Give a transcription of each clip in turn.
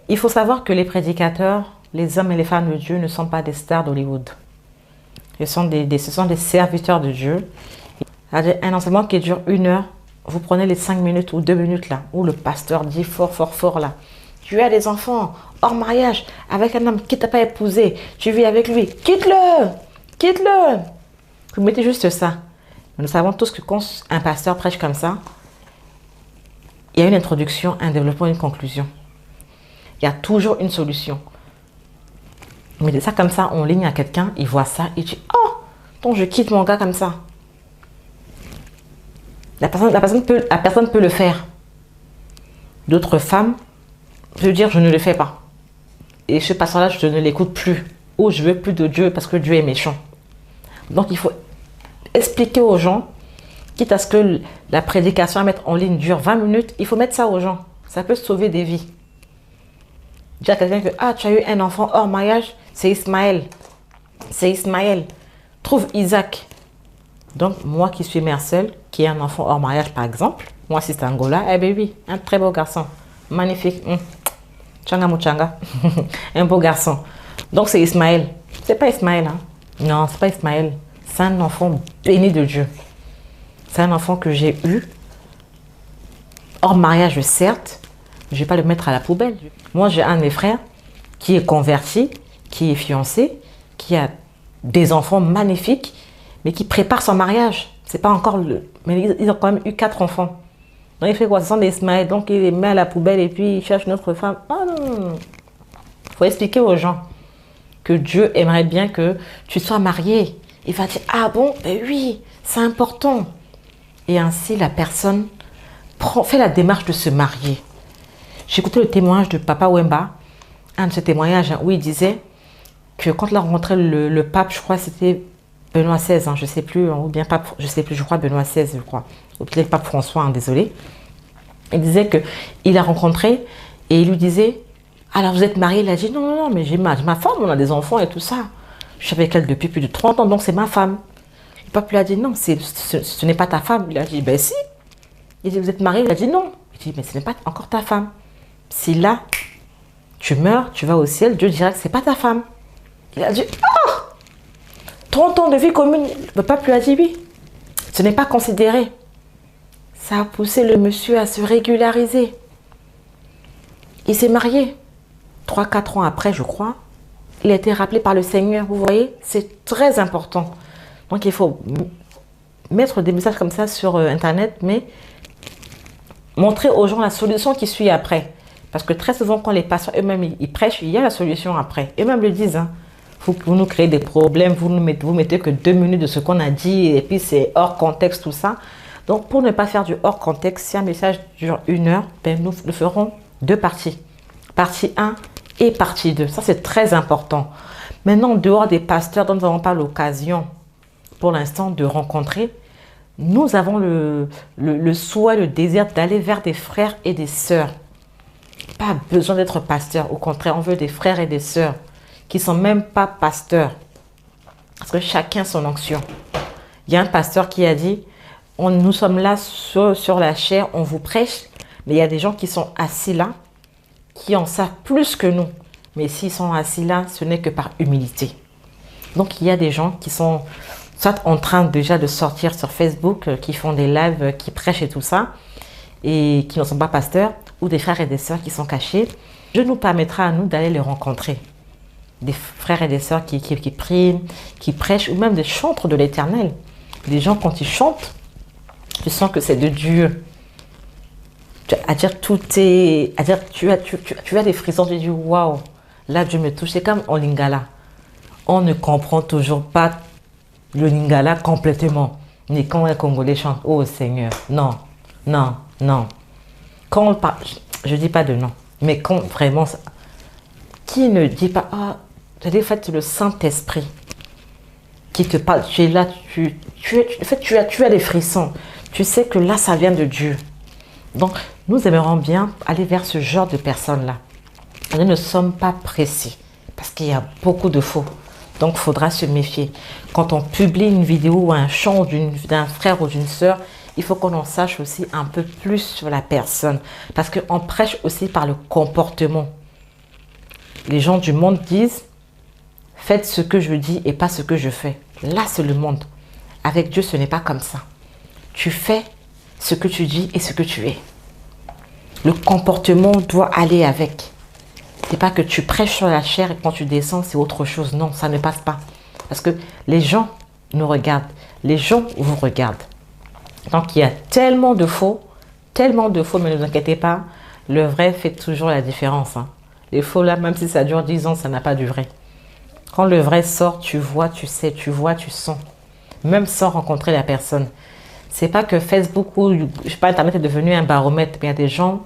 Il faut savoir que les prédicateurs, les hommes et les femmes de Dieu ne sont pas des stars d'Hollywood. Ce sont des serviteurs de Dieu. Un enseignement qui dure 1 heure, vous prenez les 5 minutes ou 2 minutes là, où le pasteur dit fort, fort, fort là. Tu as des enfants hors mariage avec un homme qui ne t'a pas épousé. Tu vis avec lui. Quitte-le! Quitte-le! Vous mettez juste ça. Nous savons tous que quand un pasteur prêche comme ça, il y a une introduction, un développement, une conclusion. Il y a toujours une solution. Vous mettez ça comme ça en ligne à quelqu'un, il voit ça, il dit « Oh, donc je quitte mon gars comme ça. » La personne peut le faire. D'autres femmes peuvent dire « Je ne le fais pas. » Et ce pasteur-là, je ne l'écoute plus. Ou je veux plus de Dieu parce que Dieu est méchant. Donc il faut expliquer aux gens, quitte à ce que la prédication à mettre en ligne dure 20 minutes, il faut mettre ça aux gens. Ça peut sauver des vies. Dire à quelqu'un que ah, tu as eu un enfant hors mariage, c'est Ismaël. C'est Ismaël. Trouve Isaac. Donc moi qui suis mère seule, qui ai un enfant hors mariage par exemple, moi si c'est Angola, eh bien oui, un très beau garçon. Magnifique. Changa Mouchanga. Un beau garçon. Donc c'est Ismaël. C'est pas Ismaël. Hein? Non, c'est pas Ismaël. C'est un enfant béni de Dieu. C'est un enfant que j'ai eu. Hors mariage, certes. Je ne vais pas le mettre à la poubelle. Moi, j'ai un de mes frères qui est converti, qui est fiancé, qui a des enfants magnifiques, mais qui prépare son mariage. C'est pas encore le... Mais ils ont quand même eu 4 enfants. Donc il fait quoi? Ce sont des Ismaël. Donc il les met à la poubelle et puis il cherche une autre femme. Ah non. Il faut expliquer aux gens que Dieu aimerait bien que tu sois marié. Il va dire, ah bon, ben oui, c'est important. Et ainsi, la personne fait la démarche de se marier. J'ai écouté le témoignage de Papa Wemba, un de ces témoignages où il disait que quand il a rencontré le pape, je crois que c'était Benoît XVI, hein, je ne sais plus, ou bien pape, je ne sais plus, je crois Benoît XVI, je crois, ou peut-être pape François, hein, désolé. Il disait qu'il a rencontré et il lui disait, alors vous êtes marié? Il a dit, non, non, non, mais j'ai ma femme, on a des enfants et tout ça. Je suis avec elle depuis plus de 30 ans, donc c'est ma femme. Le pape lui a dit, non, ce n'est pas ta femme. Il a dit, ben si. Il dit, vous êtes marié? Il a dit, non. Il dit, mais ce n'est pas encore ta femme. Si là, tu meurs, tu vas au ciel, Dieu dira que ce n'est pas ta femme. Il a dit, oh, 30 ans de vie commune. Le pape lui a dit, oui. Ce n'est pas considéré. Ça a poussé le monsieur à se régulariser. Il s'est marié. 3-4 ans après, je crois. Il a été rappelé par le Seigneur. Vous voyez, c'est très important. Donc, il faut mettre des messages comme ça sur Internet, mais montrer aux gens la solution qui suit après. Parce que très souvent, quand les pasteurs eux-mêmes ils prêchent, il y a la solution après. Eux-mêmes le disent. Hein. Vous nous créez des problèmes, vous mettez que 2 minutes de ce qu'on a dit, et puis c'est hors contexte, tout ça. Donc, pour ne pas faire du hors contexte, si un message dure 1 heure, ben, nous le ferons 2 parties. Partie 1 et partie 2. Ça, c'est très important. Maintenant, en dehors des pasteurs dont nous n'avons pas l'occasion, pour l'instant, de rencontrer, nous avons le souhait, le désir d'aller vers des frères et des sœurs. Pas besoin d'être pasteur. Au contraire, on veut des frères et des sœurs qui ne sont même pas pasteurs. Parce que chacun son onction. Il y a un pasteur qui a dit, nous sommes là sur la chair, on vous prêche, mais il y a des gens qui sont assis là, qui en savent plus que nous. Mais s'ils sont assis là, ce n'est que par humilité. Donc, il y a des gens qui sont soit en train déjà de sortir sur Facebook, qui font des lives, qui prêchent et tout ça, et qui ne sont pas pasteurs, ou des frères et des sœurs qui sont cachés. Dieu nous permettra à nous d'aller les rencontrer. Des frères et des sœurs qui prient, qui prêchent, ou même des chantres de l'Éternel. Les gens, quand ils chantent, tu sens que c'est de Dieu. À dire tout est... À dire, tu as des frissons, tu dis waouh, là Dieu me touche. C'est comme en lingala. On ne comprend toujours pas le lingala complètement. Mais quand un Congolais chante, oh Seigneur, non, non, non. Quand on parle, je ne dis pas de non, mais quand vraiment, qui ne dit pas, ah, c'est en fait le Saint-Esprit qui te parle, tu es là, tu as des frissons, tu sais que là, ça vient de Dieu. Donc, nous aimerions bien aller vers ce genre de personnes-là. Nous ne sommes pas pressés, parce qu'il y a beaucoup de faux. Donc, il faudra se méfier. Quand on publie une vidéo ou un chant d'un frère ou d'une sœur, il faut qu'on en sache aussi un peu plus sur la personne. Parce qu'on prêche aussi par le comportement. les gens du monde disent, faites ce que je dis et pas ce que je fais. Là, c'est le monde. Avec Dieu, ce n'est pas comme ça. Tu fais ce que tu dis et ce que tu es. Le comportement doit aller avec. C'est pas que tu prêches sur la chair et quand tu descends, c'est autre chose. Non, ça ne passe pas. Parce que les gens nous regardent. Les gens vous regardent. Donc, il y a tellement de faux, mais ne vous inquiétez pas. Le vrai fait toujours la différence. Hein. Les faux, là, même si ça dure 10 ans, ça n'a pas duré. Quand le vrai sort, tu vois, tu sais, tu vois, tu sens. Même sans rencontrer la personne. C'est pas que Facebook ou, je sais pas, Internet est devenu un baromètre. Mais il y a des gens,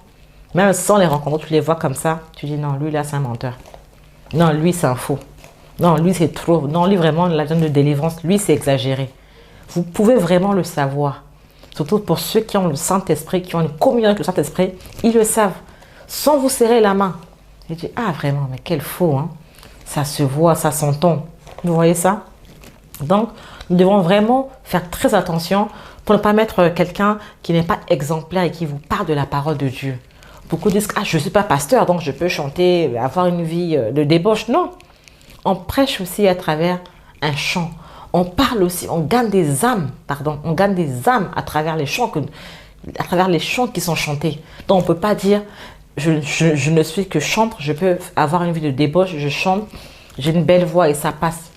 même sans les rencontrer, tu les vois comme ça. Tu dis non, lui là, c'est un menteur. Non, lui, c'est un faux. Non, lui, c'est trop. Non, lui, vraiment, la zone de délivrance, lui, c'est exagéré. Vous pouvez vraiment le savoir. Surtout pour ceux qui ont le Saint-Esprit, qui ont une communion avec le Saint-Esprit, ils le savent. Sans vous serrer la main. Et tu dis, ah, vraiment, mais quel faux, hein. Ça se voit, ça s'entend. Vous voyez ça? Donc, nous devons vraiment faire très attention pour ne pas mettre quelqu'un qui n'est pas exemplaire et qui vous parle de la parole de Dieu. Beaucoup disent, ah, je ne suis pas pasteur, donc je peux chanter, avoir une vie de débauche. Non, on prêche aussi à travers un chant. On parle aussi, on gagne des âmes, on gagne des âmes à travers les chants, qui sont chantés. Donc, on ne peut pas dire, je ne suis que chantre, je peux avoir une vie de débauche, je chante, j'ai une belle voix et ça passe.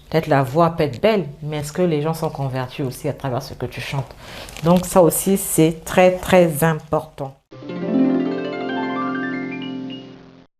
Peut-être la voix peut être belle, mais est-ce que les gens sont convertis aussi à travers ce que tu chantes? Donc ça aussi, c'est très, très important.